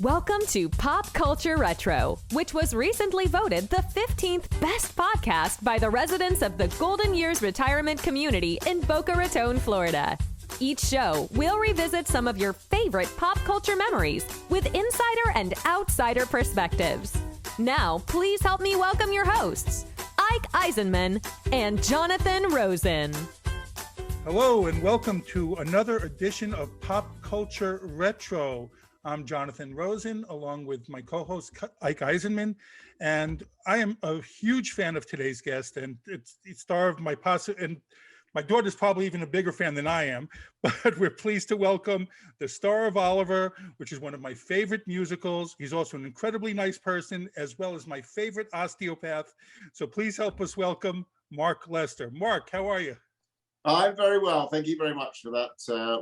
Welcome to Pop Culture Retro, which was recently voted the 15th best podcast by the residents of the Golden Years Retirement Community in Boca Raton, Florida. Each show, we'll revisit some of your favorite pop culture memories with insider and outsider perspectives. Now, please help me welcome your hosts, Ike Eisenmann and Jonathan Rosen. Hello, and welcome to another edition of Pop Culture Retro. I'm Jonathan Rosen, along with my co-host Ike Eisenmann, and I am a huge fan of today's guest, and it's the star of my and my daughter's probably even a bigger fan than I am, but we're pleased to welcome the star of Oliver, which is one of my favorite musicals. He's also an incredibly nice person, as well as my favorite osteopath. So please help us welcome Mark Lester. Mark, how are you? I'm very well. Thank you very much for that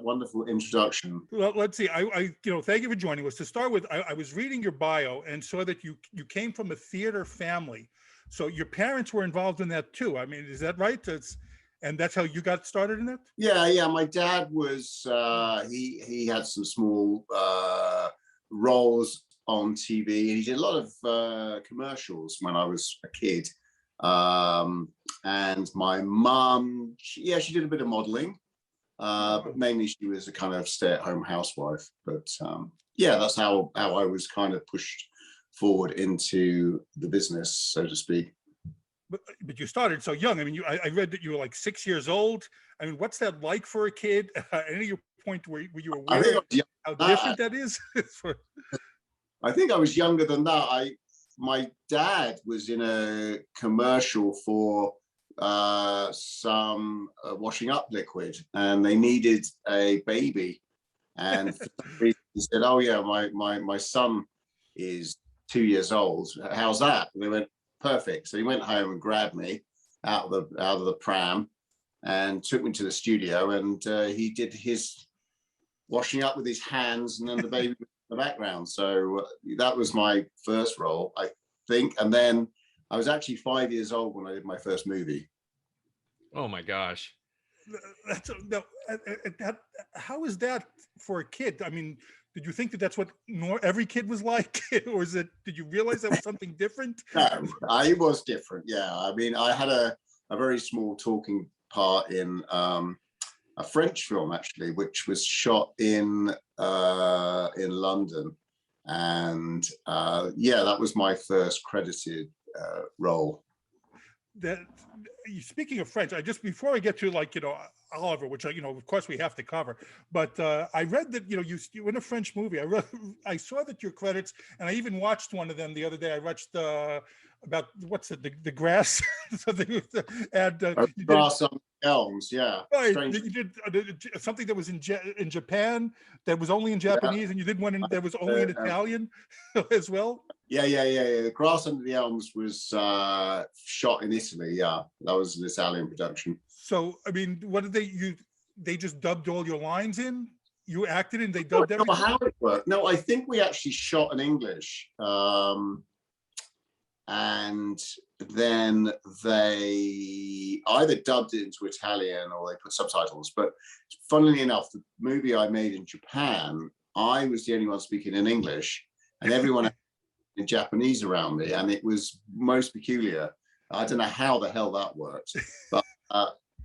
wonderful introduction. Well, let's see. I thank you for joining us. To start with, I was reading your bio and saw that you came from a theater family. So your parents were involved in that too. I mean, is that right? And that's how you got started in that? Yeah. My dad was, he had some small roles on TV, and he did a lot of commercials when I was a kid. And my mum, she did a bit of modeling, but mainly she was a kind of stay-at-home housewife. But that's how I was kind of pushed forward into the business, so to speak. But you started so young. I mean, I read that you were like 6 years old. I mean, what's that like for a kid? Any of your point where you were aware of how different that is? I think I was younger than that. My dad was in a commercial for some washing up liquid, and they needed a baby, and he said, "Oh yeah, my son is 2 years old. How's that?" And they went, "Perfect." So he went home and grabbed me out of the pram and took me to the studio, and he did his washing up with his hands, and then the baby was in the background. So that was my first role, I think. And then I was actually 5 years old when I did my first movie. Oh my gosh. How is that for a kid? I mean, did you think that that's what every kid was like? Or did you realize that was something different? No, I was different. Yeah. I mean, I had a very small talking part in a French film, actually, which was shot in London. And that was my first credited role. Speaking of French, before I get to Oliver, which of course we have to cover, but I read that you in a French movie. I saw that your credits, and I even watched one of them the other day. I watched about the grass something, and grass on elms, yeah. Right, you did something that was in Japan that was only in Japanese, and you did one that was only in Italian as well. Yeah. The Grass Under the Elms was shot in Italy. Yeah, that was an Italian production. So, I mean, what did they just dubbed all your lines in? You acted in, they dubbed everything? How it worked. No, I think we actually shot in English. And then they either dubbed it into Italian or they put subtitles. But funnily enough, the movie I made in Japan, I was the only one speaking in English, and everyone in Japanese around me, and it was most peculiar. I don't know how the hell that worked, but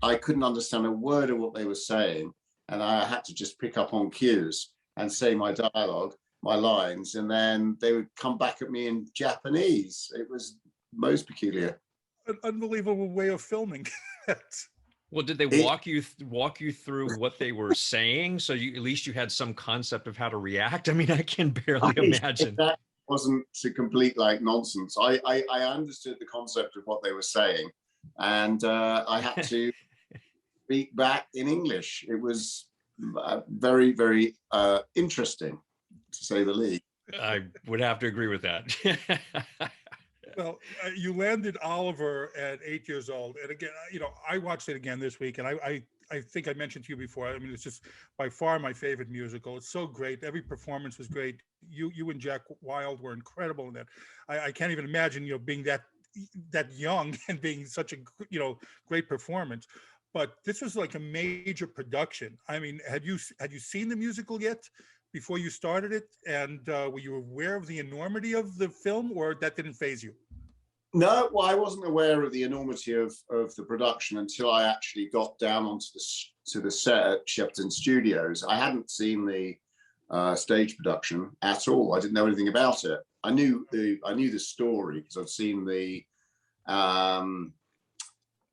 I couldn't understand a word of what they were saying, and I had to just pick up on cues and say my dialogue, my lines, and then they would come back at me in Japanese. It was most peculiar. An unbelievable way of filming. Well, did they walk you through what they were saying, so at least you had some concept of how to react? I mean, I can barely imagine. That wasn't to complete nonsense. I understood the concept of what they were saying, and I had to speak back in English. It was very, very interesting, to say the least. I would have to agree with that. Well, you landed Oliver at 8 years old, and again, I watched it again this week, and I think I mentioned to you before. I mean, it's just by far my favorite musical. It's so great. Every performance was great. You and Jack Wilde were incredible in that. I can't even imagine being that young and being such a great performance. But this was like a major production. I mean, had you seen the musical yet? before you started it? And were you aware of the enormity of the film, or that didn't faze you? No, well, I wasn't aware of the enormity of the production until I actually got down onto the set at Shepperton Studios. I hadn't seen the stage production at all. I didn't know anything about it. I knew the story because I'd seen the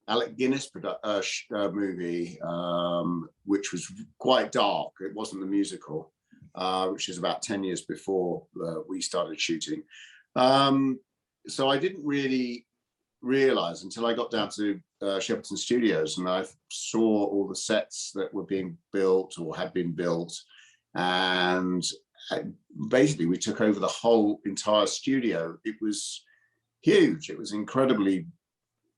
Alec Guinness movie, which was quite dark. It wasn't the musical, which is about 10 years before we started shooting. So I didn't really realize until I got down to Shepperton Studios and I saw all the sets that were being built or had been built. And basically we took over the whole entire studio. It was huge. It was incredibly,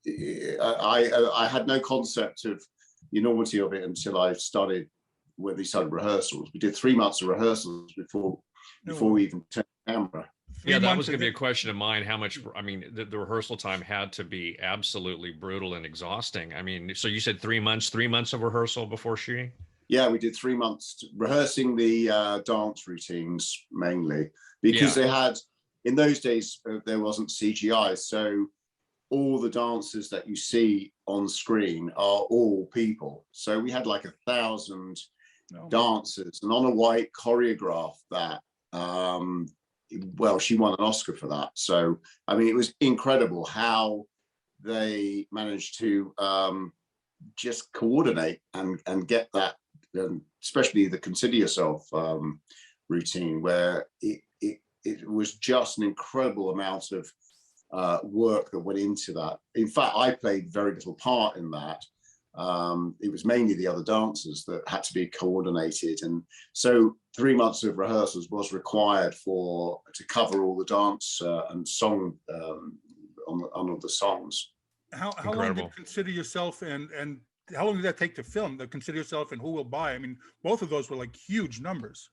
I had no concept of the enormity of it until I started, when we started rehearsals. We did 3 months of rehearsals before we even turned the camera. Yeah, that was going to be a question of mine. How much, I mean, the rehearsal time had to be absolutely brutal and exhausting. I mean, so you said 3 months of rehearsal before shooting? Yeah, we did 3 months rehearsing the dance routines mainly, because they had, in those days, there wasn't CGI. So all the dancers that you see on screen are all people. So we had like 1,000 dancers, and on a white choreograph that, well, she won an Oscar for that. So, I mean, it was incredible how they managed to just coordinate and get that, especially the Consider Yourself routine, where it was just an incredible amount of work that went into that. In fact, I played very little part in that. It was mainly the other dancers that had to be coordinated, and so 3 months of rehearsals was required to cover all the dance and song on all the songs. How long did Consider Yourself and how long did that take to film? The Consider Yourself and Who Will Buy? I mean, both of those were like huge numbers.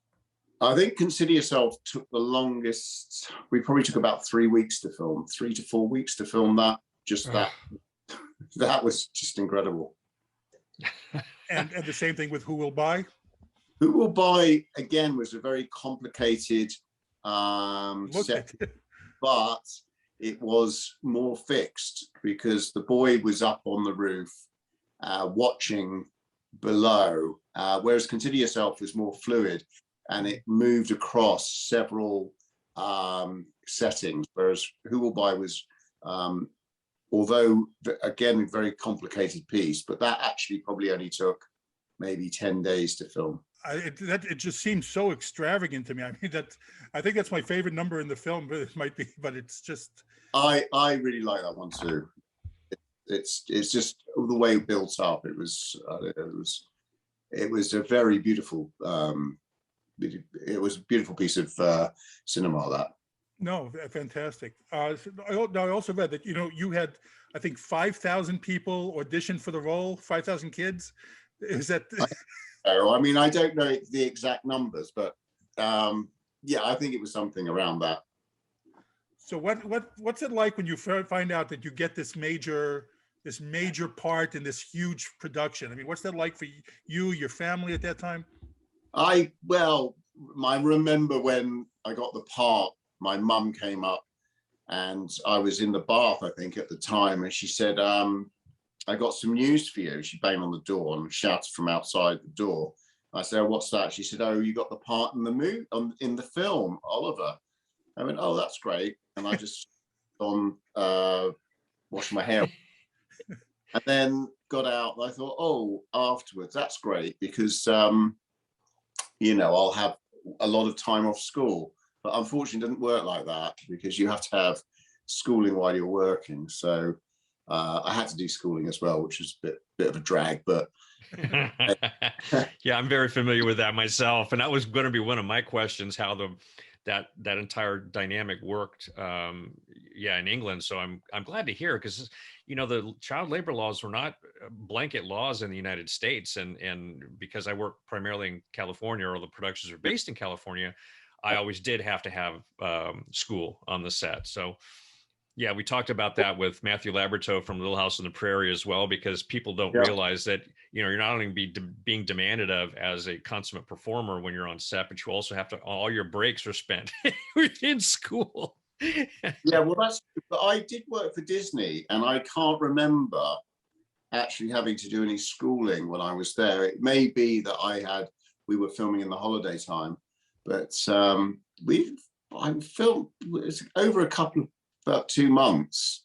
I think Consider Yourself took the longest. We probably took about 3 weeks to film, 3 to 4 weeks to film that. Just that. That was just incredible. And the same thing with Who Will Buy? Who Will Buy, again, was a very complicated set, but it was more fixed because the boy was up on the roof watching below, whereas Consider Yourself was more fluid and it moved across several settings, whereas Who Will Buy was, although again a very complicated piece, but that actually probably only took maybe 10 days to film. It just seems so extravagant to me. I mean, I think that's my favorite number in the film, but it might be, but it's just. I really like that one too. It's just the way it built up. It was a very beautiful. It was a beautiful piece of cinema. That. No, fantastic. I also read that, you had, I think, 5,000 people audition for the role, 5,000 kids. Is that? I mean, I don't know the exact numbers, but yeah, I think it was something around that. So what's it like when you find out that you get this major part in this huge production? I mean, what's that like for you, your family at that time? I remember when I got the part, my mum came up and I was in the bath, I think, at the time, and she said, I got some news for you. She banged on the door and shouted from outside the door. I said, oh, what's that? She said, oh, you got the part in the movie, in the film, Oliver. I went, oh, that's great. And I just washed my hair. And then got out and I thought, oh, afterwards, that's great because, I'll have a lot of time off school. But unfortunately, it didn't work like that because you have to have schooling while you're working. So I had to do schooling as well, which was a bit of a drag, but. Yeah, I'm very familiar with that myself. And that was going to be one of my questions, how that entire dynamic worked in England. So I'm glad to hear, because the child labor laws were not blanket laws in the United States, and because I work primarily in California, or the productions are based in California, I always did have to have school on the set. So Yeah, we talked about that with Matthew Laborteaux from Little House on the Prairie as well, because people don't realize that, you're not only being demanded of as a consummate performer when you're on set, but you also have to, all your breaks are spent in school. Yeah, well, but I did work for Disney, and I can't remember actually having to do any schooling when I was there. It may be that we were filming in the holiday time, but I filmed over about 2 months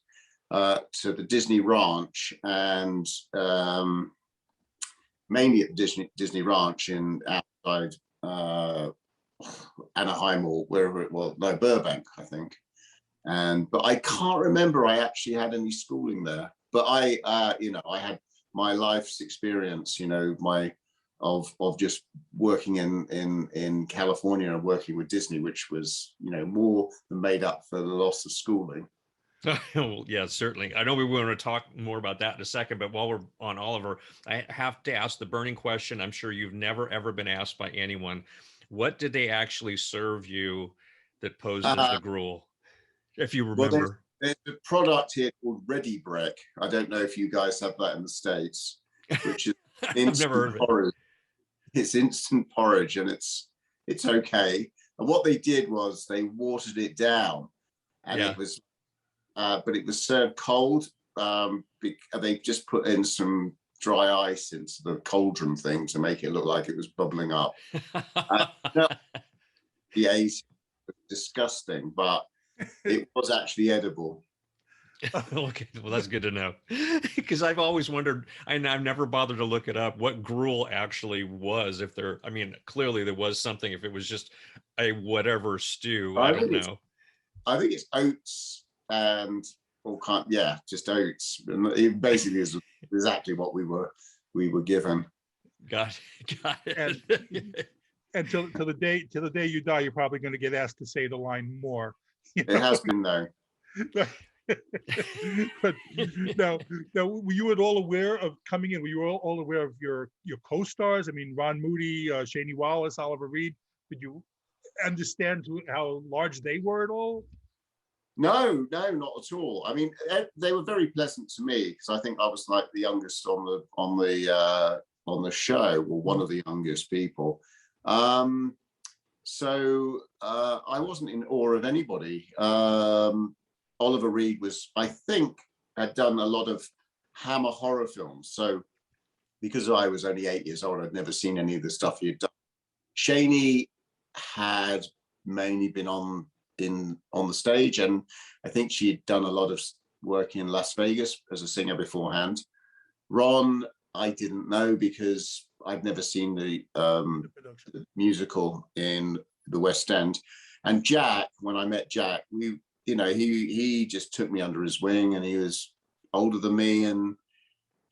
to the Disney Ranch, and mainly at the Disney Ranch in outside Anaheim or wherever it was, no, Burbank, I think. But I can't remember I actually had any schooling there. But I had my life's experience, of just working in California and working with Disney, which was, more than made up for the loss of schooling. Well, yeah, certainly. I know we want to talk more about that in a second, but while we're on Oliver, I have to ask the burning question. I'm sure you've never, ever been asked by anyone. What did they actually serve you that posed as the gruel, if you remember? Well, there's a product here called Ready Break. I don't know if you guys have that in the States, which is I've never heard of it. porridge. It's instant porridge, and it's okay. And what they did was they watered it down, and it was, but it was served cold. They just put in some dry ice into the cauldron thing to make it look like it was bubbling up. The disgusting, but it was actually edible. Okay, well, that's good to know, because I've always wondered, and I've never bothered to look it up, what gruel actually was. Clearly there was something, if it was just a whatever stew, I don't know. I think it's oats and just oats. And it basically is exactly what we were given. Got it. And till the day you die, you're probably going to get asked to say the line more. It has been though. But now, were you at all aware of coming in? Were you all aware of your co-stars? I mean, Ron Moody, Shani Wallace, Oliver Reed. Did you understand how large they were at all? No, not at all. I mean, they were very pleasant to me, because I think I was like the youngest on the show, or one of the youngest people. So I wasn't in awe of anybody. Oliver Reed had done a lot of Hammer horror films. So because I was only 8 years old, I'd never seen any of the stuff he'd done. Shani had mainly been on the stage, and I think she had done a lot of work in Las Vegas as a singer beforehand. Ron, I didn't know, because I'd never seen the musical in the West End. And Jack, when I met Jack, he just took me under his wing, and he was older than me, and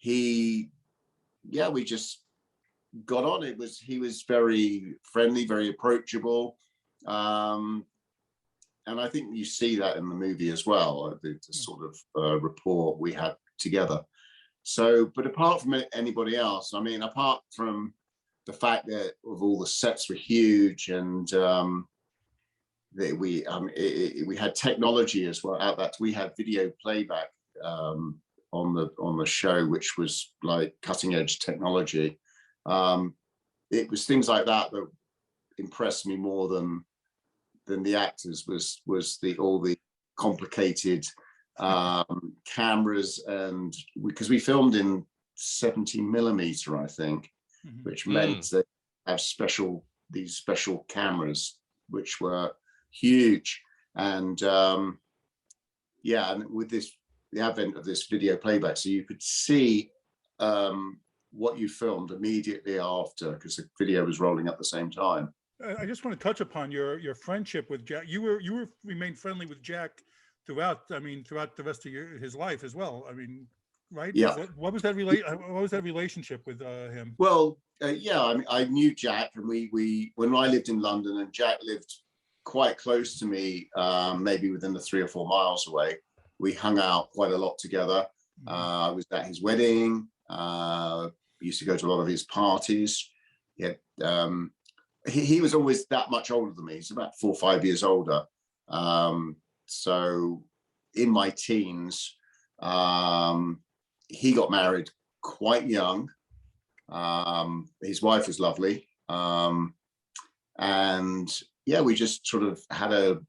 we just got on. He was very friendly, very approachable. And I think you see that in the movie as well, the sort of rapport we had together. So, but apart from anybody else, I mean, apart from the fact that of all the sets were huge, and we had technology as well. We had video playback on the show, which was like cutting edge technology. It was things like that impressed me more than the actors. Was all the complicated cameras, and because we filmed in 70mm, I think, which meant they have these special cameras, which were huge. And and with the advent of this video playback, so you could see what you filmed immediately after, because the video was rolling at the same time. I just want to touch upon your friendship with Jack. You remained friendly with Jack throughout the rest of his life as well. I mean, right? Yeah. What was that relationship with him? Well, I knew Jack, and we when I lived in London, and Jack lived quite close to me, maybe within the 3 or 4 miles away. We hung out quite a lot together. I was at his wedding. Used to go to a lot of his parties. He was always that much older than me. He's about 4 or 5 years older. So in my teens. He got married quite young. His wife was lovely. And yeah, we just sort of had a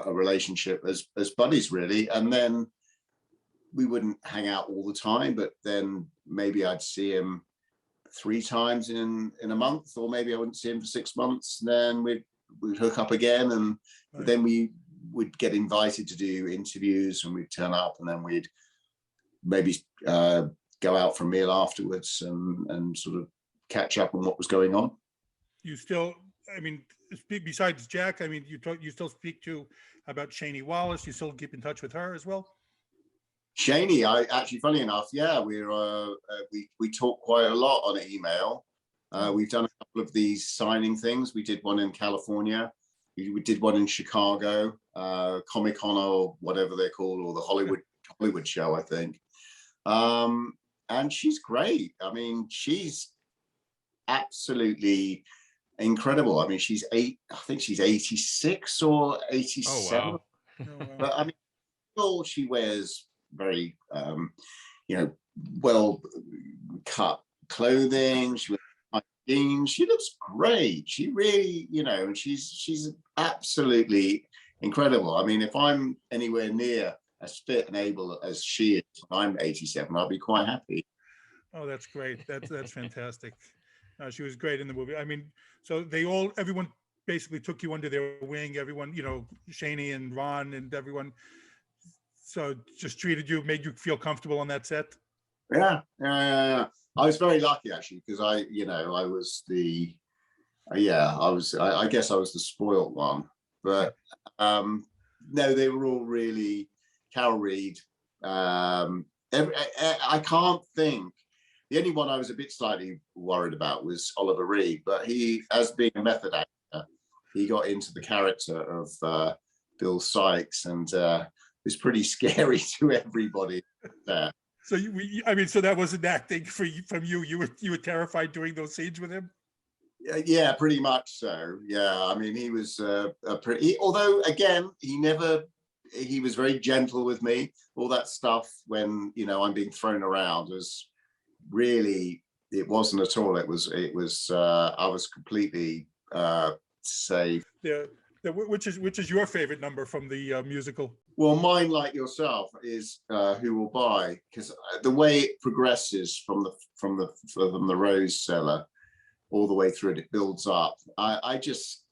relationship as buddies, really. And then we wouldn't hang out all the time, but then maybe I'd see him 3 times in a month, or maybe I wouldn't see him for 6 months. Then we'd hook up again, and then we would get invited to do interviews, and we'd turn up, and then we'd maybe go out for a meal afterwards and sort of catch up on what was going on. You still, I mean, besides Jack, I mean, you still speak to about Shani Wallace. You still keep in touch with her as well? Shani, I actually, funny enough, yeah, we talk quite a lot on email. We've done a couple of these signing things. We did one in California. We did one in Chicago, Comic-Con or whatever they're called, or the Hollywood show, I think. And she's great. I mean, she's absolutely incredible. I mean, I think she's 86 or 87. Oh, wow. But I mean, she wears very, well cut clothing. She wears jeans. She looks great. She really, and she's absolutely incredible. I mean, if I'm anywhere near as fit and able as she is, I'm 87, I'll be quite happy. Oh, that's great. That's fantastic. She was great in the movie. I mean, so everyone basically took you under their wing. Everyone, Shani and Ron and everyone. So just treated you, made you feel comfortable on that set. Yeah. I was very lucky, actually, because I guess I was the spoiled one. But no, they were all really. Carol Reed. I can't think. The only one I was a bit slightly worried about was Oliver Reed, but he, as being a method actor, he got into the character of Bill Sykes, and it was pretty scary to everybody there. So so that wasn't acting from you. You were terrified doing those scenes with him. Yeah, pretty much so. Yeah, I mean, he was although again, he was very gentle with me. All that stuff when I'm being thrown around was really, it wasn't at all. It was I was completely safe. Yeah. Which is your favorite number from the musical? Well, mine, like yourself, is Who Will Buy, because the way it progresses from the Rose Cellar all the way through it builds up. I just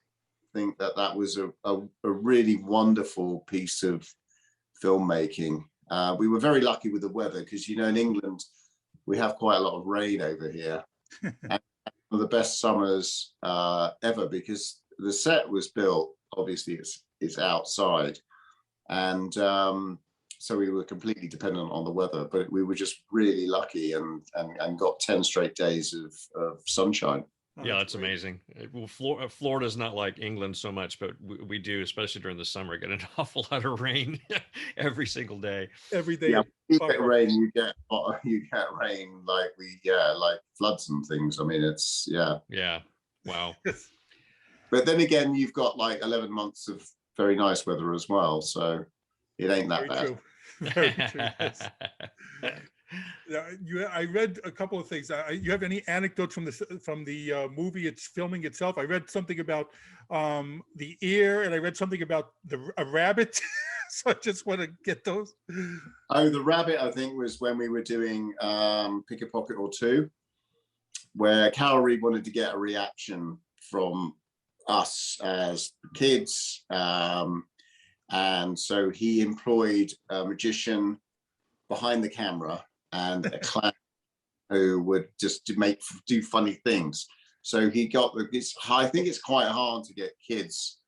think that was a really wonderful piece of filmmaking. We were very lucky with the weather, because in England we have quite a lot of rain over here, and one of the best summers ever, because the set was built, obviously it's outside, and so we were completely dependent on the weather, but we were just really lucky and got 10 straight days of sunshine. Yeah, that's amazing. Well, Florida's not like England so much, but we do, especially during the summer, get an awful lot of rain every single day. Every day. Yeah, you get rain, you get rain like like floods and things. I mean, it's Yeah. Wow. But then again, you've got like 11 months of very nice weather as well, so it ain't that bad. True. Very true. I read a couple of things. You have any anecdotes from the movie it's filming itself? I read something about the ear, and I read something about a rabbit. So I just want to get those. Oh, the rabbit, I think, was when we were doing Pick a Pocket or Two, where Carol Reed wanted to get a reaction from us as kids, and so he employed a magician behind the camera and a clown who would just do funny things. So he got I think it's quite hard to get kids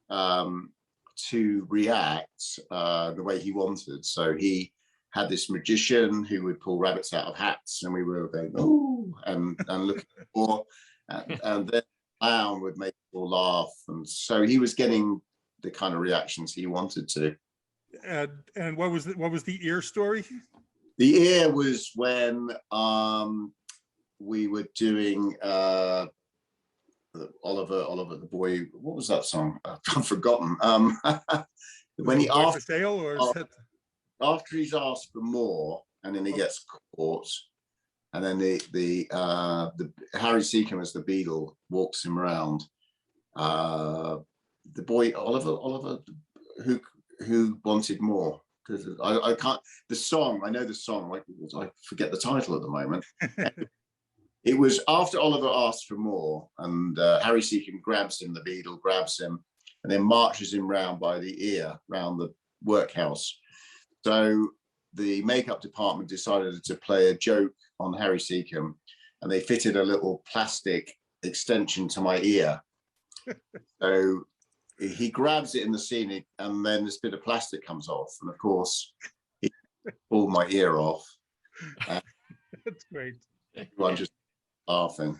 to react the way he wanted. So he had this magician who would pull rabbits out of hats, and we were going, oh, and looking for, and then clown would make people laugh, and so he was getting the kind of reactions he wanted to. And what was the ear story? The ear was when we were doing Oliver the Boy. What was that song? I've forgotten. When he for sale, or is that... after he's asked for more, and then he gets caught, and then the Harry Seacombe as the Beadle walks him around. The boy Oliver, who wanted more, because I can't. The song, I know the song. I forget the title at the moment. It was after Oliver asked for more, and Harry Seacombe grabs him. The Beadle grabs him, and then marches him round by the ear round the workhouse. So the makeup department decided to play a joke on Harry Seacombe, and they fitted a little plastic extension to my ear. So he grabs it in the scene, and then this bit of plastic comes off, and of course he pulled my ear off. That's great. Everyone just laughing.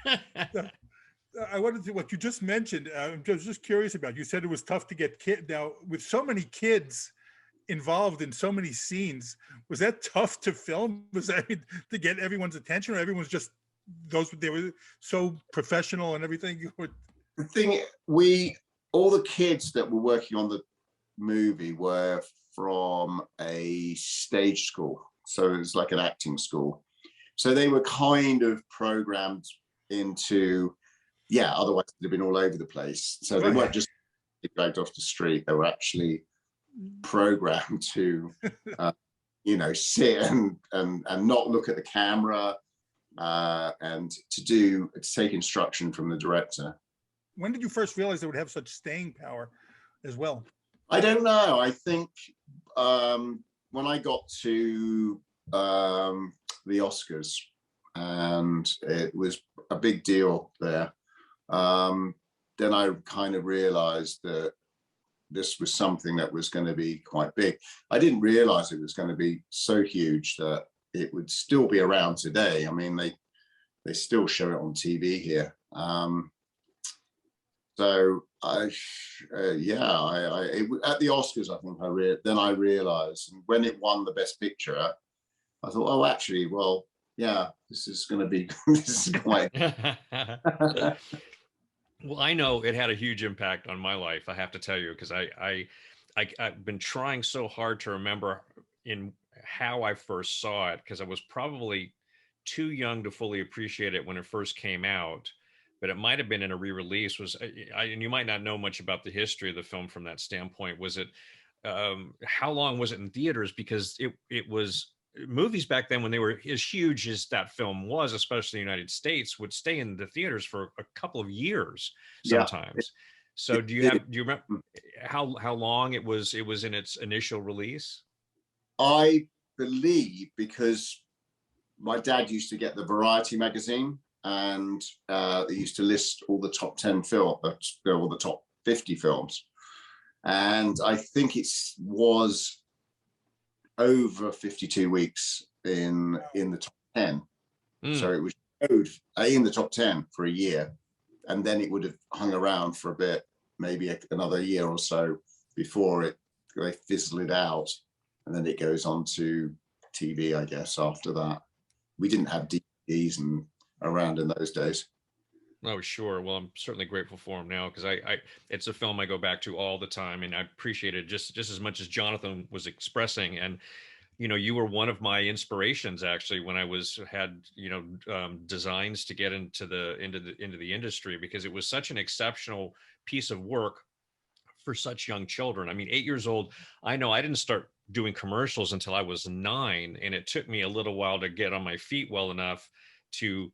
I wanted to, what you just mentioned, I was just curious about. You said it was tough to get kids. Now, with so many kids involved in so many scenes, was that tough to film? Was that to get everyone's attention, or everyone's just they were so professional and everything? The thing, all the kids that were working on the movie were from a stage school, so it was like an acting school. So they were kind of programmed into, otherwise they'd have been all over the place. So they weren't just dragged off the street. They were actually programmed to, sit and not look at the camera, and to take instruction from the director. When did you first realize they would have such staying power as well? I don't know. I think when I got to the Oscars, and it was a big deal there, then I kind of realized that this was something that was going to be quite big. I didn't realize it was going to be so huge that it would still be around today. I mean, they still show it on TV here. So at the Oscars, I think I realized, and when it won the Best Picture, I thought, oh, actually, well, yeah, this is going to be, this is quite. Well, I know it had a huge impact on my life, I have to tell you, because I've been trying so hard to remember in how I first saw it, because I was probably too young to fully appreciate it when it first came out. But it might have been in a re-release. And you might not know much about the history of the film from that standpoint. Was it, how long was it in theaters? Because it was, movies back then, when they were as huge as that film was, especially in the United States, would stay in the theaters for a couple of years sometimes. Yeah. So do you remember how long it was in its initial release? I believe, because my dad used to get the Variety magazine, and they used to list all the top 10 films, or the top 50 films. And I think it was over 52 weeks in the top 10. So it was showed in the top 10 for a year, and then it would have hung around for a bit, maybe another year or so before they fizzle it out, and then it goes on to TV, I guess, after that. We didn't have DVDs and around in those days. Oh, sure. Well, I'm certainly grateful for him now, because it's a film I go back to all the time, and I appreciate it just as much as Jonathan was expressing. And you were one of my inspirations, actually, when I had designs to get into the industry, because it was such an exceptional piece of work for such young children. I mean, 8 years old. I know I didn't start doing commercials until I was 9, and it took me a little while to get on my feet well enough to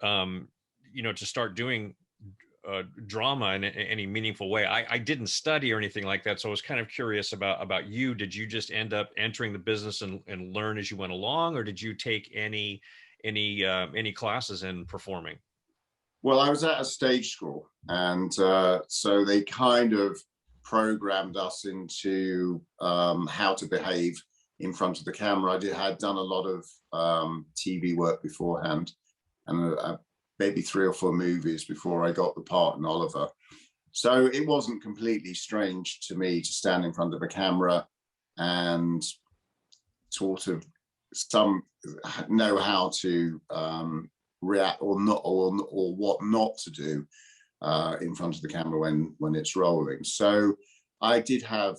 to start doing drama in any meaningful way. I didn't study or anything like that, so I was kind of curious about you. Did you just end up entering the business and learn as you went along, or did you take any classes in performing? Well, I was at a stage school, and so they kind of programmed us into how to behave in front of the camera. I had done a lot of TV work beforehand, and maybe 3 or 4 movies before I got the part in Oliver. So it wasn't completely strange to me to stand in front of a camera and sort of know how to react or not, or what not to do in front of the camera when it's rolling. So I did have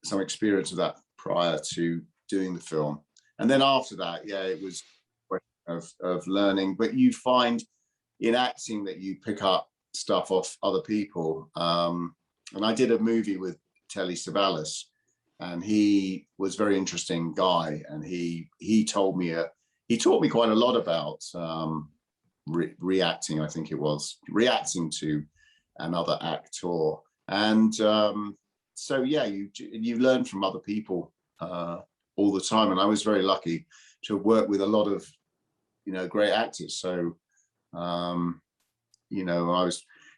some experience of that prior to doing the film. And then after that, yeah, it was a question of learning. But you find in acting that you pick up stuff off other people. And I did a movie with Telly Savalas, and he was a very interesting guy. And he taught me quite a lot about reacting. I think it was reacting to another actor. And so yeah, you learn from other people all the time. And I was very lucky to work with a lot of great actors. So when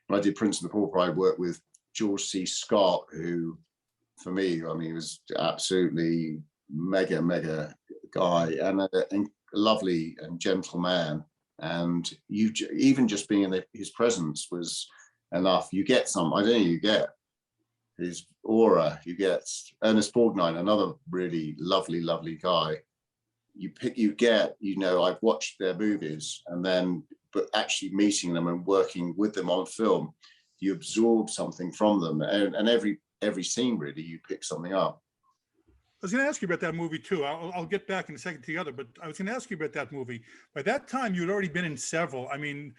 I did Prince and the Pauper, I worked with George C. Scott, who for me, I mean, he was absolutely mega guy, and a lovely and gentle man. And even just being in his presence was enough. You get you get his aura. You get Ernest Borgnine, another really lovely guy. I've watched their movies, but actually meeting them and working with them on film, you absorb something from them, and every scene really you pick something up. I was going to ask you about that movie too. I'll get back in a second to the other, but I was going to ask you about that movie. By that time, you'd already been in several. I mean,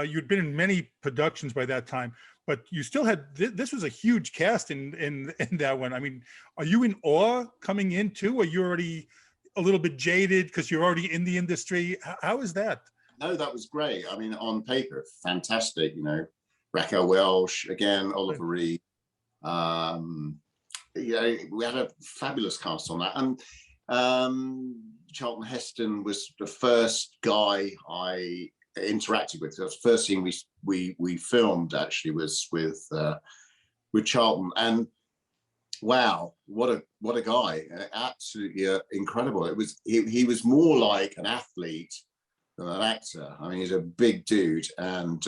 you'd been in many productions by that time, but you still had, this was a huge cast in that one. I mean, are you in awe coming in too? Or are you already a little bit jaded because you're already in the industry? How is that? No, that was great. I mean, on paper, fantastic. Raquel Welch, again, Oliver Reed. We had a fabulous cast on that. And Charlton Heston was the first guy I interacted with. The first scene we filmed actually was with Charlton. And wow, what a guy! Absolutely incredible. He was more like an athlete than an actor. I mean, he's a big dude, and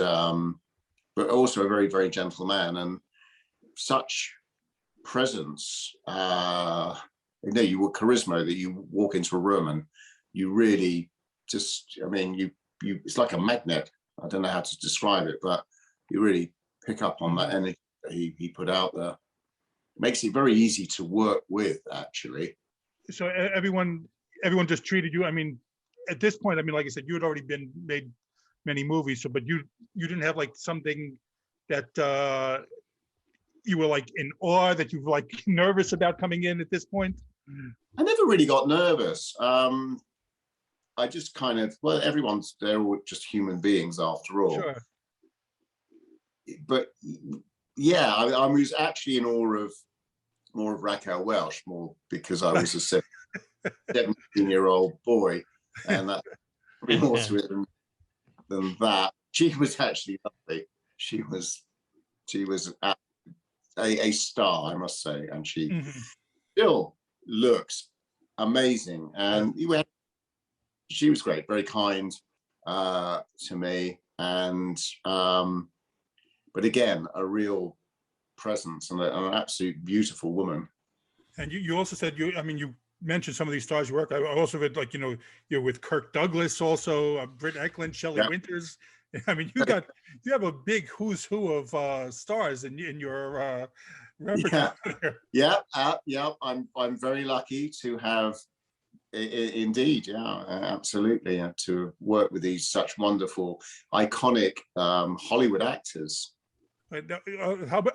but also a very, very gentle man, and such presence. You were charisma that you walk into a room and you really just, I mean, you it's like a magnet. I don't know how to describe it, but you really pick up on that energy that he put out there. It makes it very easy to work with, actually. So everyone just treated you, I mean, at this point, I mean, like I said, you had already made many movies, so, but you didn't have like something that you were like in awe, that you were like nervous about coming in at this point? I never really got nervous. I just kind of, well, they're all just human beings after all. Sure. But yeah, I was actually in awe of more of Raquel Welch, more because I was a 17-year-old boy, and that's probably more to it than that. She was actually lovely. She was a star, I must say, and she still looks amazing. And she was great, very kind to me, and but again, a real presence and an absolute beautiful woman. And you also said you mentioned some of these stars you work. I also read, like, you're with Kirk Douglas, also Britt Eklund, Shelley Winters. I mean, you have a big who's who of stars in your repertoire. Yeah. I'm very lucky to have, indeed, absolutely, to work with these such wonderful, iconic Hollywood actors. I'm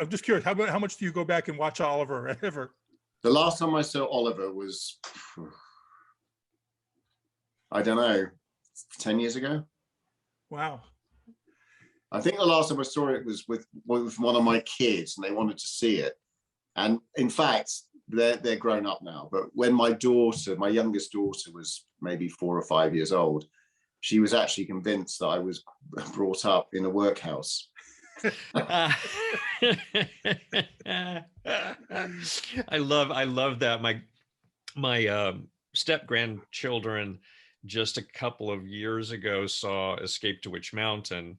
just curious, how much do you go back and watch Oliver ever? The last time I saw Oliver was, I don't know, 10 years ago. Wow. I think the last time I saw it was with one of my kids, and they wanted to see it. And in fact, they're grown up now. But when my youngest daughter was maybe 4 or 5 years old, she was actually convinced that I was brought up in a workhouse. I love that. My step grandchildren just a couple of years ago saw Escape to Witch Mountain,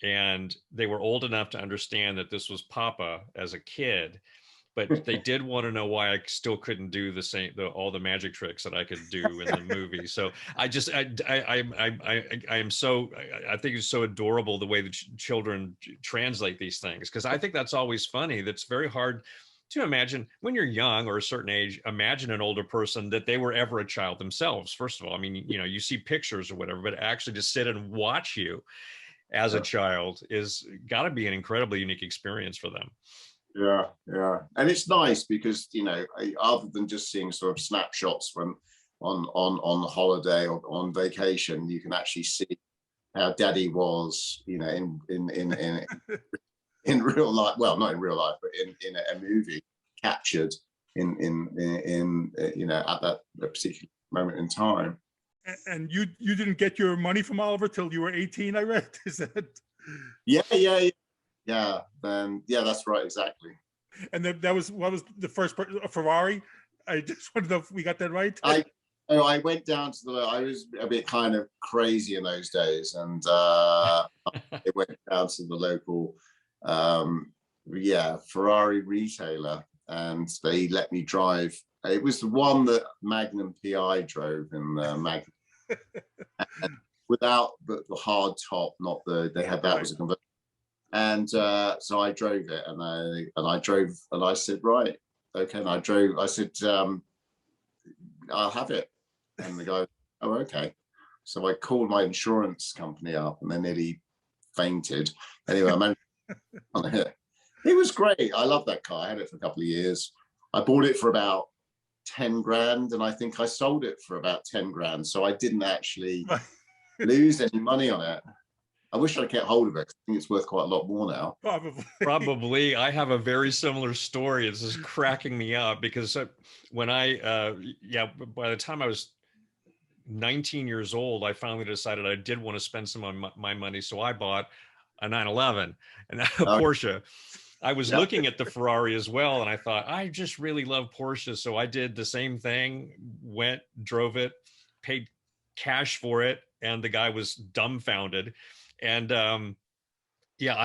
and they were old enough to understand that this was Papa as a kid, but they did want to know why I still couldn't do all the magic tricks that I could do in the movie. So I think it's so adorable the way that children translate these things, because I think that's always funny. That's very hard to imagine when you're young or a certain age, imagine an older person that they were ever a child themselves. First of all, I mean, you know, you see pictures or whatever, but actually to sit and watch you as a child is got to be an incredibly unique experience for them. Yeah, yeah, and it's nice because, you know, other than just seeing sort of snapshots from on holiday or on vacation, you can actually see how Daddy was, you know, in real life. Well, not in real life, but in a movie captured in you know, at that particular moment in time. And you didn't get your money from Oliver till you were 18, I read. Is that? Yeah. Then yeah, that's right, exactly. And that was, what was the first a Ferrari? I just wanted to know if we got that right. I went down to I was a bit kind of crazy in those days, and I went down to the local Ferrari retailer, and they let me drive. It was the one that Magnum PI drove in Magnum. Without the hard top, not they had that was a convertible. And so I drove it, and I drove, and I said, right, okay. And I said, I'll have it. And the guy, oh, okay. So I called my insurance company up, and they nearly fainted. Anyway, I managed on it. It was great. I love that car. I had it for a couple of years. I bought it for about 10 grand, and I think I sold it for about 10 grand. So I didn't actually lose any money on it. I wish I'd kept hold of it. I think it's worth quite a lot more now. Probably. I have a very similar story. This is cracking me up because when by the time I was 19 years old, I finally decided I did want to spend some of my money. So I bought a 911 and a Porsche. I was looking at the Ferrari as well, and I thought, I just really love Porsche. So I did the same thing, went, drove it, paid cash for it, and the guy was dumbfounded. And I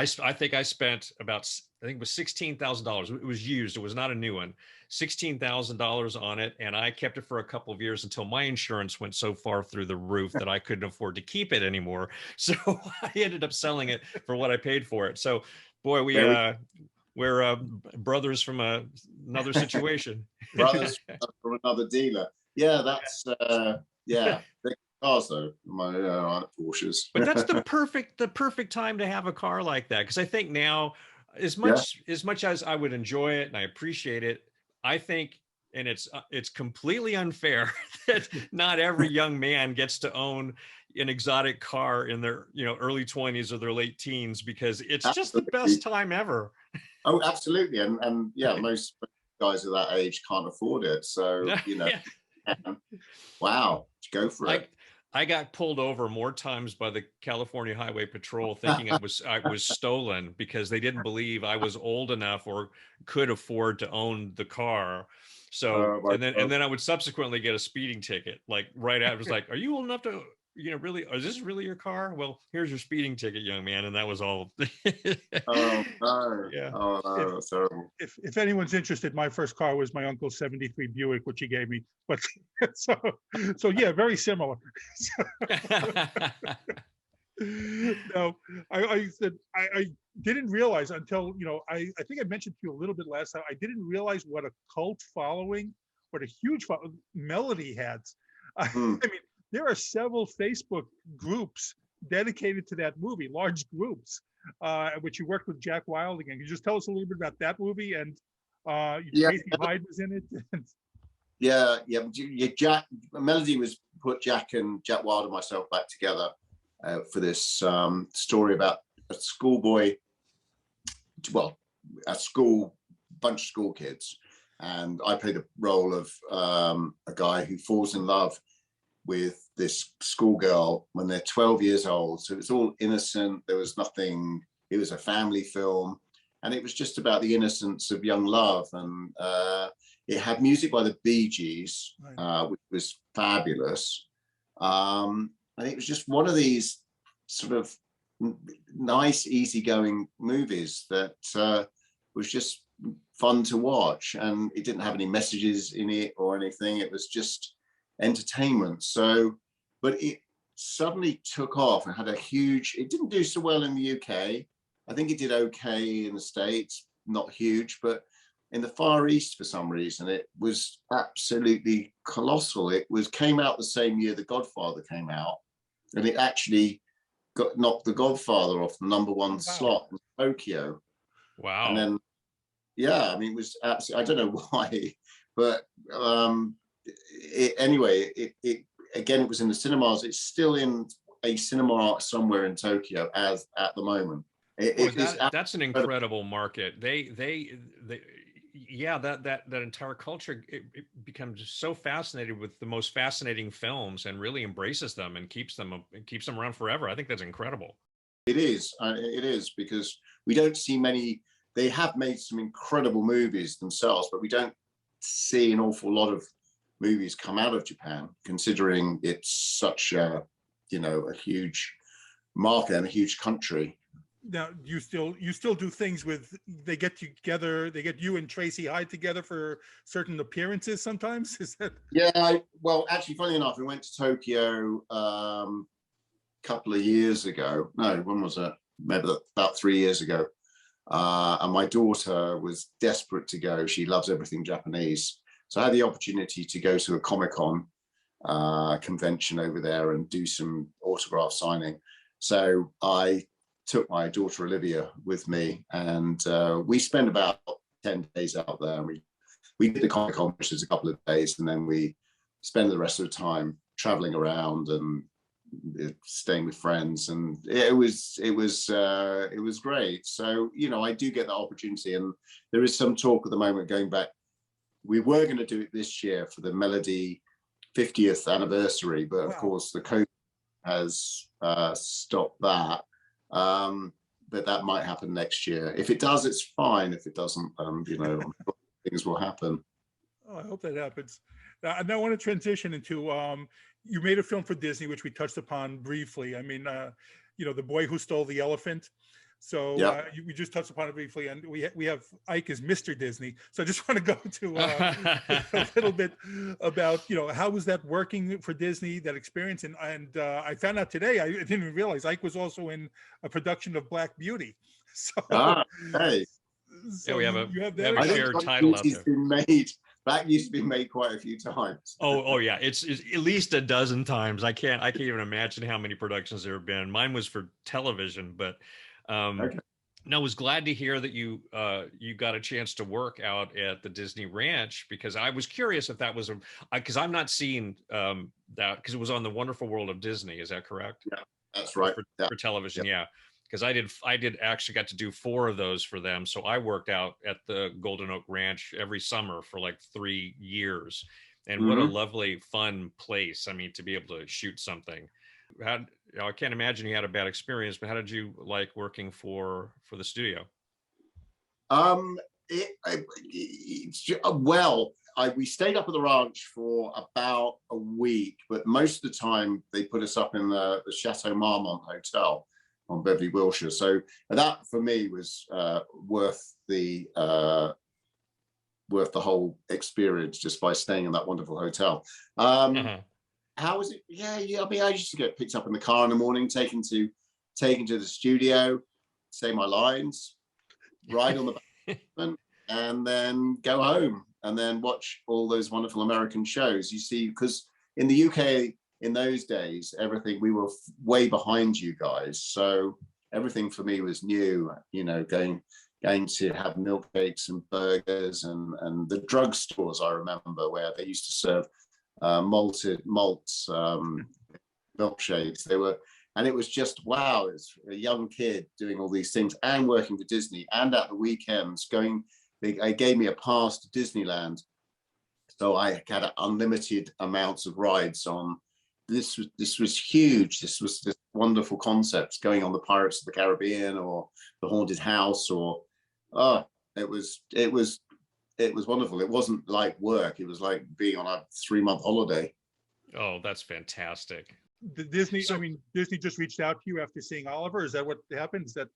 think I spent about, I think it was $16,000. It was used. It was not a new one. $16,000 on it. And I kept it for a couple of years until my insurance went so far through the roof that I couldn't afford to keep it anymore. So I ended up selling it for what I paid for it. So boy, we're brothers from another situation. Brothers from another dealer. Yeah, that's big cars though. My Porsches. But that's the perfect time to have a car like that, because I think now, as much as I would enjoy it and I appreciate it, I think, and it's completely unfair that not every young man gets to own an exotic car in their early 20s or their late teens, because it's just the best time ever. Oh, absolutely. And yeah, most guys of that age can't afford it. So, wow, go for it. I got pulled over more times by the California Highway Patrol thinking I was stolen, because they didn't believe I was old enough or could afford to own the car. So and then I would subsequently get a speeding ticket. Like right after, it was like, are you old enough to really, is this really your car? Well, here's your speeding ticket, young man. And that was all. Oh no. Yeah. Oh no, that's terrible. If anyone's interested, my first car was my uncle's 73 Buick, which he gave me. But so yeah, very similar. No, I said I didn't realize until I think I mentioned to you a little bit last time. I didn't realize what a cult following, what a huge Melody has. I mean, there are several Facebook groups dedicated to that movie, large groups, which you worked with Jack Wilde again. Can you just tell us a little bit about that movie? And Tracy Hyde was in it. Yeah. Jack, Melody put Jack Wilde and myself back together for this story about a schoolboy, bunch of school kids. And I played a role of a guy who falls in love with this schoolgirl when they're 12 years old. So it's all innocent. There was nothing. It was a family film, and it was just about the innocence of young love. And it had music by the Bee Gees, which was fabulous. And it was just one of these sort of nice, easygoing movies that was just fun to watch. And it didn't have any messages in it or anything. It was just entertainment. So, but it suddenly took off and had a huge, it didn't do so well in the UK. I think it did okay in the States, not huge, but in the Far East for some reason. It was absolutely colossal. It came out the same year The Godfather came out, and it actually knocked The Godfather off the #1 slot in Tokyo. Wow. And then, yeah, I mean, it was absolutely, I don't know why, but anyway, it again, it was in the cinemas. It's still in a cinema somewhere in Tokyo as at the moment. That's an incredible market. Yeah, that entire culture, it becomes so fascinated with the most fascinating films and really embraces them and keeps them around forever. I think that's incredible. It is because we don't see many. They have made some incredible movies themselves, but we don't see an awful lot of movies come out of Japan, considering it's such a huge market and a huge country. Now, you still do things with, they get you and Tracy Hyde together for certain appearances sometimes? Is that? Yeah, well, actually, funny enough, we went to Tokyo a couple of years ago. No, when was it? Maybe about 3 years ago. And my daughter was desperate to go. She loves everything Japanese. So I had the opportunity to go to a Comic-Con convention over there and do some autograph signing. So I took my daughter Olivia with me, and we spent about 10 days out there. We did the Comic-Con, which is a couple of days, and then we spent the rest of the time traveling around and staying with friends, and it was great. So I do get that opportunity, and there is some talk at the moment going back. We were going to do it this year for the Melody 50th anniversary, but of course the COVID has stopped that. But that might happen next year. If it does, it's fine. If it doesn't, things will happen. Oh, I hope that happens. Now I want to transition into you made a film for Disney, which we touched upon briefly. I mean, The Boy Who Stole the Elephant. So we just touched upon it briefly, and we have Ike as Mr. Disney. So I just want to go to a little bit about how was that working for Disney, that experience, and I found out today, I didn't even realize Ike was also in a production of Black Beauty. So hey, so yeah, we have a shared title out there. Black used to be made quite a few times. Oh yeah, it's at least a dozen times. I can't even imagine how many productions there have been. Mine was for television, but. Okay. No, I was glad to hear that you got a chance to work out at the Disney Ranch, because I was curious if that was because I'm not seeing that, because it was on The Wonderful World of Disney. Is that correct? Yeah, that's right. For television, yeah. Because I did actually got to do 4 of those for them. So I worked out at the Golden Oak Ranch every summer for like 3 years, and what a lovely, fun place. I mean, to be able to shoot something. I can't imagine you had a bad experience, but how did you like working for the studio? We stayed up at the ranch for about a week, but most of the time they put us up in the Chateau Marmont Hotel on Beverly, Wilshire. So that for me was worth the whole experience, just by staying in that wonderful hotel. How was it? Yeah. I mean, I used to get picked up in the car in the morning, taken to the studio, say my lines, ride on the basement, and then go home and then watch all those wonderful American shows. You see, because in the UK in those days, we were way behind you guys. So everything for me was new, going to have milkshakes and burgers, and the drugstores, I remember, where they used to serve malts milkshakes. And it was just, wow, it's a young kid doing all these things and working for Disney, and at the weekends they gave me a pass to Disneyland, so I had unlimited amounts of rides on. This was huge. This was this wonderful concept, going on the Pirates of the Caribbean or the Haunted House, or it was wonderful. It wasn't like work. It was like being on a 3-month holiday. Oh, that's fantastic. Disney just reached out to you after seeing Oliver. Is that what happened? Is that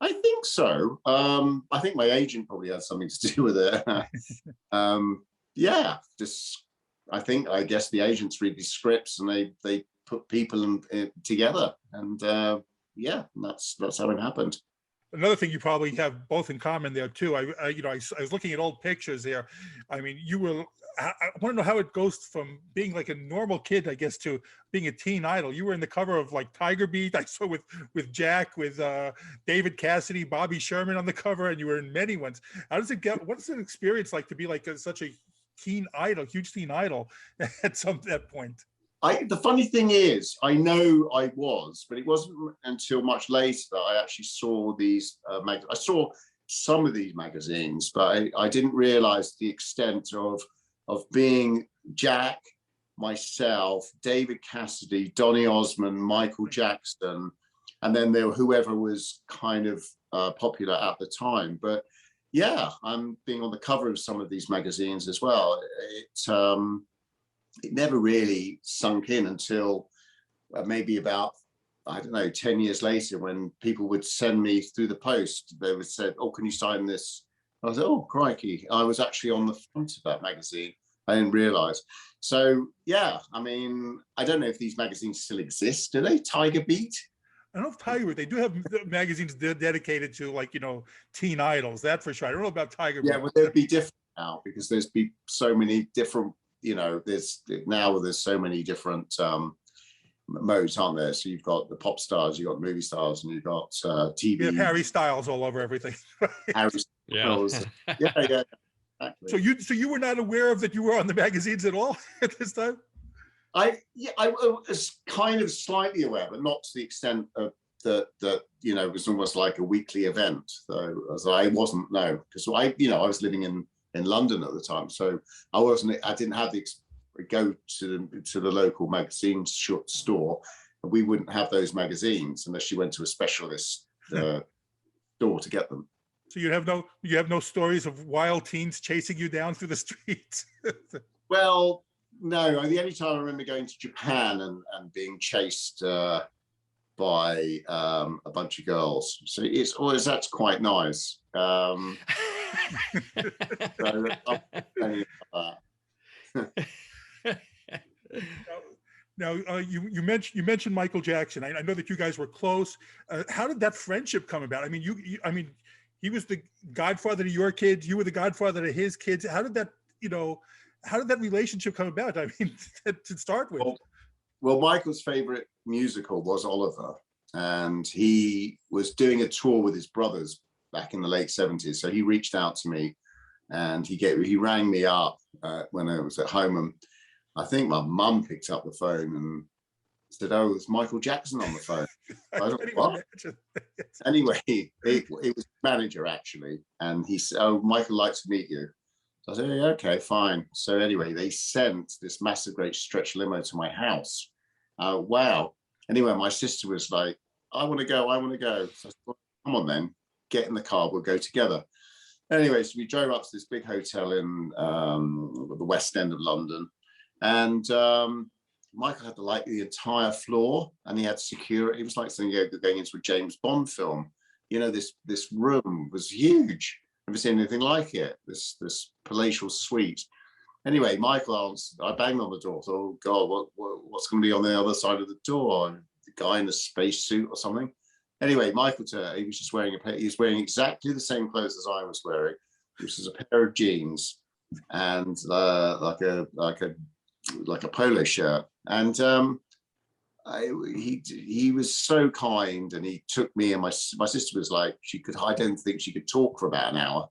I think so. I think my agent probably had something to do with it. Yeah, I guess the agents read these scripts and they put people together, and that's how it happened. another thing you probably have both in common there too. I was looking at old pictures there. I mean, you were. I want to know how it goes from being like a normal kid, I guess, to being a teen idol. You were in the cover of like Tiger Beat. I saw with Jack, with David Cassidy, Bobby Sherman on the cover, and you were in many ones. How does it get? What's an experience like to be like such a teen idol, huge teen idol at that point? The funny thing is, I know I was, but it wasn't until much later that I actually saw these I saw some of these magazines, but I didn't realize the extent of being Jack, myself, David Cassidy, Donny Osmond, Michael Jackson, and then there were whoever was kind of popular at the time. But yeah, I'm being on the cover of some of these magazines as well. It never really sunk in until maybe about, I don't know, 10 years later, when people would send me through the post. They would say, oh, can you sign this? I was like, oh, crikey. I was actually on the front of that magazine. I didn't realize. So, yeah, I mean, I don't know if these magazines still exist. Do they? Tiger Beat? I don't know if Tiger Beat, they do have magazines dedicated to, like, teen idols, that for sure. I don't know about Tiger Beat. Yeah, well, they'd be different now because there's been so many different, there's so many different modes, aren't there? So you've got the pop stars, you've got movie stars, and you've got TV. You have Harry Styles all over everything. Harry Styles. Yeah. Exactly. So you were not aware of that you were on the magazines at all at this time? I was kind of slightly aware, but not to the extent of that it was almost like a weekly event. So as I wasn't, no, because I was living in London at the time, so I didn't have go to the local magazine store. We wouldn't have those magazines unless you went to a specialist store to get them. So you have no stories of wild teens chasing you down through the streets? Well, no. The only time I remember going to Japan and being chased by a bunch of girls. So that's quite nice. So Now, you mentioned Michael Jackson. I know that you guys were close. How did that friendship come about? I mean, he was the godfather to your kids. You were the godfather to his kids. How did that relationship come about? I mean, to start with. Well, Michael's favorite musical was Oliver, and he was doing a tour with his brothers back in the late 70s. So he reached out to me, and he rang me up when I was at home, and I think my mum picked up the phone and said, "Oh, it's Michael Jackson on the phone." I thought, what? Anyway, it was manager actually, and he said, "Oh, Michael likes to meet you." So I said, "Yeah, okay, fine." So anyway, they sent this massive, great stretch limo to my house. Wow. Anyway, my sister was like, "I want to go. So I said, well, come on then, get in the car, we'll go together. Anyway, so we drove up to this big hotel in the West End of London, and Michael had the entire floor, and he had security. It was like something going into a James Bond film. This room was huge. Never seen anything like it. This palatial suite. Anyway, Michael answered. I banged on the door. Thought, oh God, what's going to be on the other side of the door? The guy in a spacesuit or something. Anyway, Michael he was just wearing he was wearing exactly the same clothes as I was wearing, which was a pair of jeans and like a polo shirt. And he was so kind, and he took me, and my sister was like, I don't think she could talk for about an hour.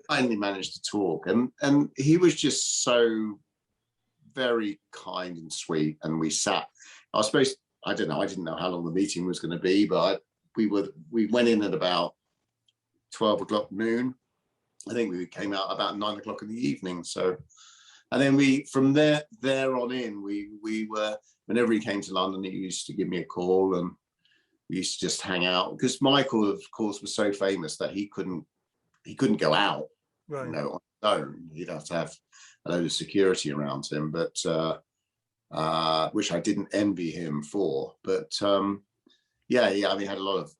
Finally managed to talk, and he was just so very kind and sweet. And we sat. I didn't know how long the meeting was going to be, but we went in at about 12 o'clock noon. I think we came out about 9 o'clock in the evening. So. And then from there on in, we were, whenever he came to London, he used to give me a call, and we used to just hang out, because Michael, of course, was so famous that he couldn't go out, right, on his own. He'd have to have a load of security around him, but which I didn't envy him for. But yeah, I mean, he had a lot of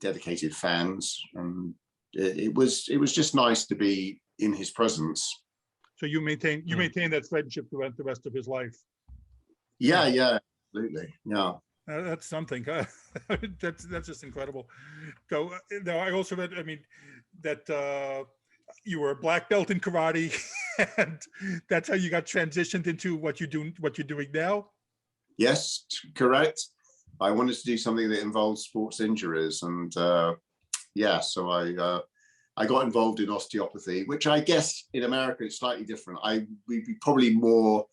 dedicated fans, and it was just nice to be in his presence. So you maintain that friendship throughout the rest of his life. Yeah, absolutely. Yeah. That's something. That's just incredible. So now I also read, I mean, that you were a black belt in karate, and that's how you got transitioned into what you're doing now. Yes, correct. I wanted to do something that involved sports injuries, and so I got involved in osteopathy, which I guess in America it's slightly different. We'd be probably more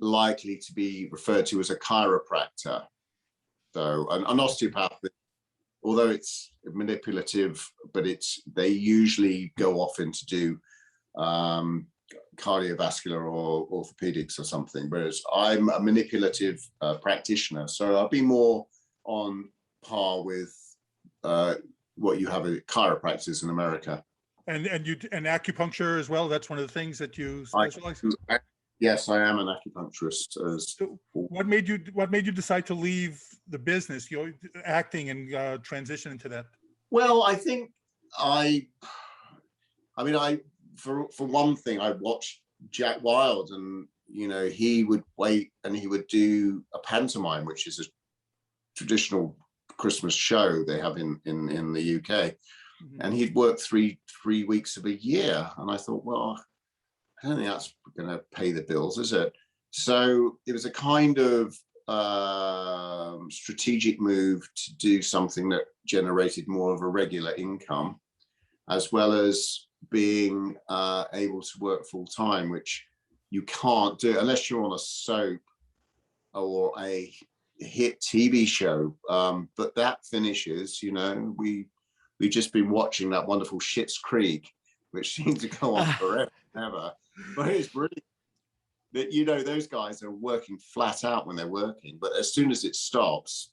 likely to be referred to as a chiropractor. So an osteopath, although it's manipulative, but they usually go off into do cardiovascular or orthopedics or something, whereas I'm a manipulative practitioner. So I'll be more on par with what you have at chiropractors in America. And acupuncture as well. That's one of the things that you specialize in. Yes, I am an acupuncturist. So what made you decide to leave the business, acting, and transition into that? Well, I think for one thing, I watched Jack Wilde, and he would wait and he would do a pantomime, which is a traditional Christmas show they have in the UK, mm-hmm. and he'd work three weeks of a year, and I thought, well, I don't think that's going to pay the bills, is it? So it was a kind of strategic move to do something that generated more of a regular income, as well as being able to work full time, which you can't do unless you're on a soap or a hit TV show. But that finishes, we've just been watching that wonderful Schitt's Creek, which seems to go on forever and ever. But it's brilliant that, those guys are working flat out when they're working. But as soon as it stops,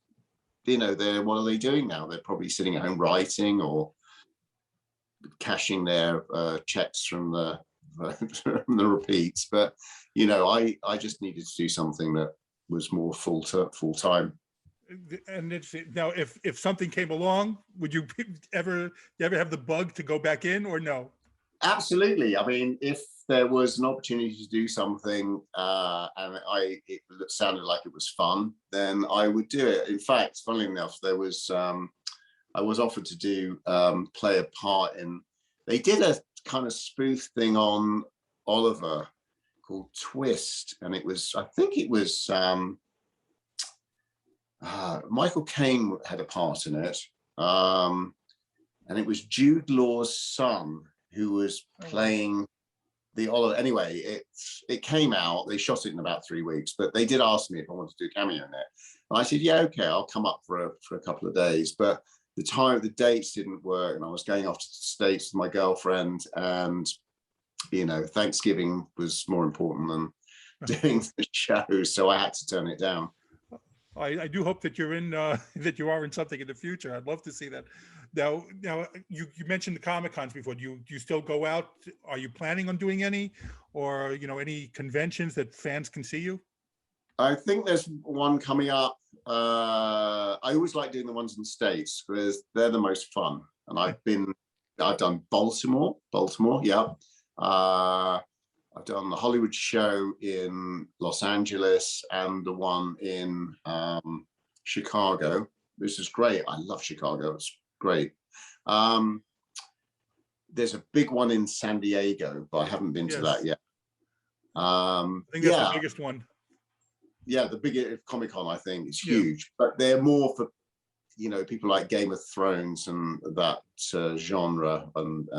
what are they doing now? They're probably sitting at home writing or cashing their checks from the repeats. But, I just needed to do something that was more full time. And now, if something came along, would you ever have the bug to go back in, or no? Absolutely. I mean, if there was an opportunity to do something and it sounded like it was fun, then I would do it. In fact, funnily enough, I was offered to play a part in. They did a kind of spoof thing on Oliver called Twist, and I think it was Michael Caine had a part in it, and it was Jude Law's son who was playing the Oliver. Anyway, it came out. They shot it in about 3 weeks, but they did ask me if I wanted to do a cameo in it, and I said, "Yeah, okay, I'll come up for a couple of days." But the dates didn't work, and I was going off to the States with my girlfriend, and Thanksgiving was more important than doing the show, so I had to turn it down. I do hope that you're in that you are in something in the future. I'd love to see that. Now you mentioned the Comic-Cons before. Do you still go out? Are you planning on doing any, or any conventions that fans can see you? I think there's one coming up. I always like doing the ones in the States because they're the most fun. And I've done Baltimore, yeah. I've done the Hollywood show in Los Angeles and the one in Chicago. This is great. I love Chicago. It's great. There's a big one in San Diego, but I haven't been to that yet. I think that's the biggest one. Yeah, the biggest Comic-Con, I think, is huge. But they're more for, people like Game of Thrones and that genre and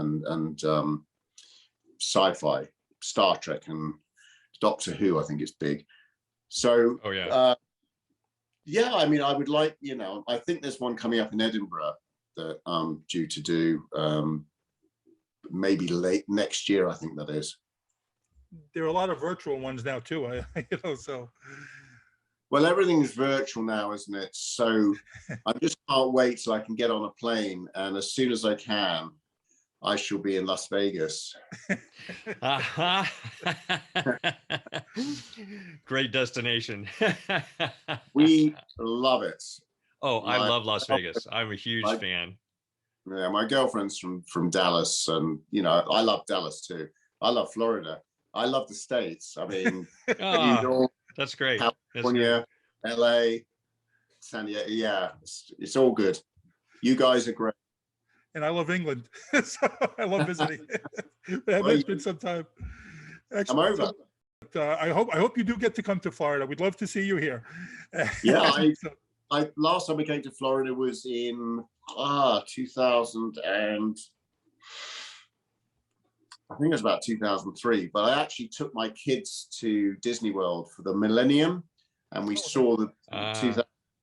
sci-fi. Star Trek and Doctor Who, I think it's big. So, I mean, I would like, I think there's one coming up in Edinburgh that I'm due to do maybe late next year, I think that is. There are a lot of virtual ones now too, so. Well, everything's virtual now, isn't it? So I just can't wait till I can get on a plane, and as soon as I can, I shall be in Las Vegas. Great destination. We love it. Oh, I love Las Vegas. I'm a huge fan. Yeah, my girlfriend's from Dallas, and I love Dallas too. I love Florida. I love the States. I mean, New York, that's great. California, LA, San Diego. Yeah, it's all good. You guys are great. And I love England, so I love visiting. It's been some time. Excellent. I'm over. I hope you do get to come to Florida. We'd love to see you here. Yeah, I last time I came to Florida was in 2000 and I think it was about 2003. But I actually took my kids to Disney World for the Millennium, and we saw the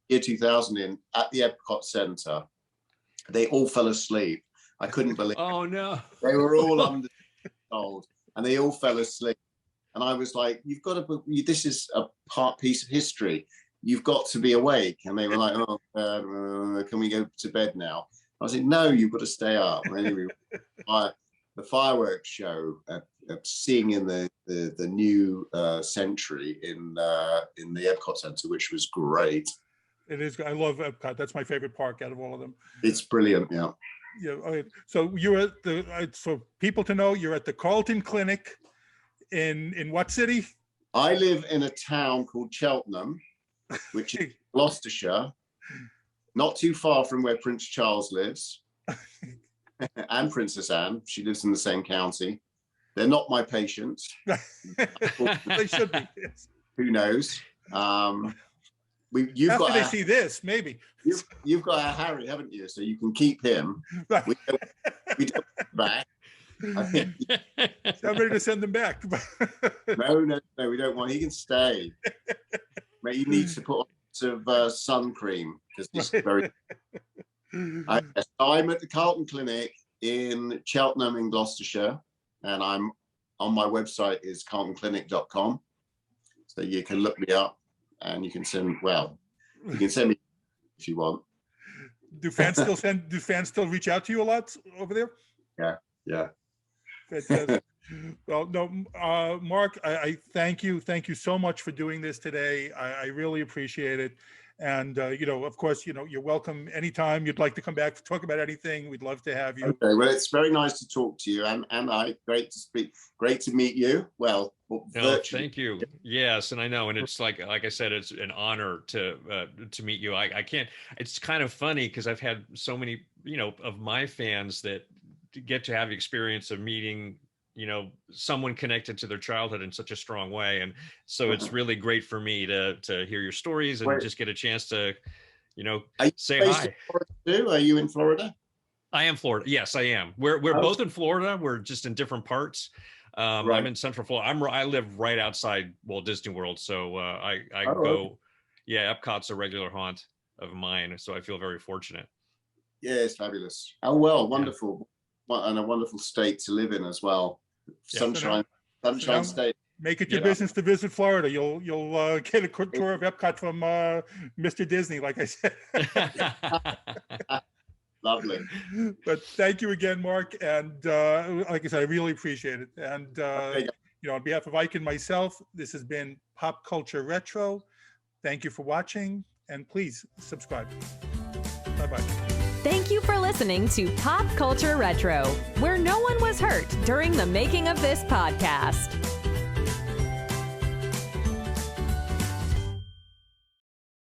year 2000 at the Epcot Center. They all fell asleep. I couldn't believe. Oh no! They were all under old, and they all fell asleep. And I was like, "You've got to. This is a piece of history. You've got to be awake." And they were like, "Oh, can we go to bed now?" I was like, "No, you've got to stay up." And anyway, the fireworks show, seeing in the new century in the Epcot Center, which was great. It is. I love Epcot. That's my favorite park out of all of them. It's brilliant. Yeah. Yeah. Okay. So you're at for people to know, you're at the Charlton Clinic in what city? I live in a town called Cheltenham, which is Gloucestershire, not too far from where Prince Charles lives, and Princess Anne. She lives in the same county. They're not my patients. They should be. Yes. Who knows? After they see this, maybe. You've got a Harry, haven't you? So you can keep him. Right. We don't back. I'm ready to send them back. No, we don't want. He can stay. But he needs to put on some sun cream because this is very. I'm at the Charlton Clinic in Cheltenham in Gloucestershire, and I'm on my website is charltonclinic.com, so you can look me up and you can send me if you want. Do fans still reach out to you a lot over there? Yeah. Fantastic. Well, no, Mark, I thank you so much for doing this today. I really appreciate it. And, of course, you're welcome anytime you'd like to come back to talk about anything. We'd love to have you. Okay, well, it's very nice to talk to you. And great to speak. Great to meet you. Well, virtually. Thank you. Yes, and I know. And it's like I said, it's an honor to meet you. I can't. It's kind of funny because I've had so many, of my fans that get to have the experience of meeting someone connected to their childhood in such a strong way, and so it's really great for me to hear your stories and just get a chance to say hi. Are you in Florida? I am Florida. Yes, I am. We're both in Florida. We're just in different parts. Right. I'm in Central Florida. I live right outside Walt Disney World, so I go. Yeah, Epcot's a regular haunt of mine, so I feel very fortunate. Yeah, it's fabulous. Oh well, wonderful. And a wonderful state to live in as well. Sunshine state. Make it your business to visit Florida. You'll get a quick tour of Epcot from Mr. Disney, like I said. Lovely. But thank you again, Mark. And like I said, I really appreciate it. And on behalf of Ike and myself, this has been Pop Culture Retro. Thank you for watching, and please subscribe. Bye-bye. Thank you for listening to Pop Culture Retro, where no one was hurt during the making of this podcast.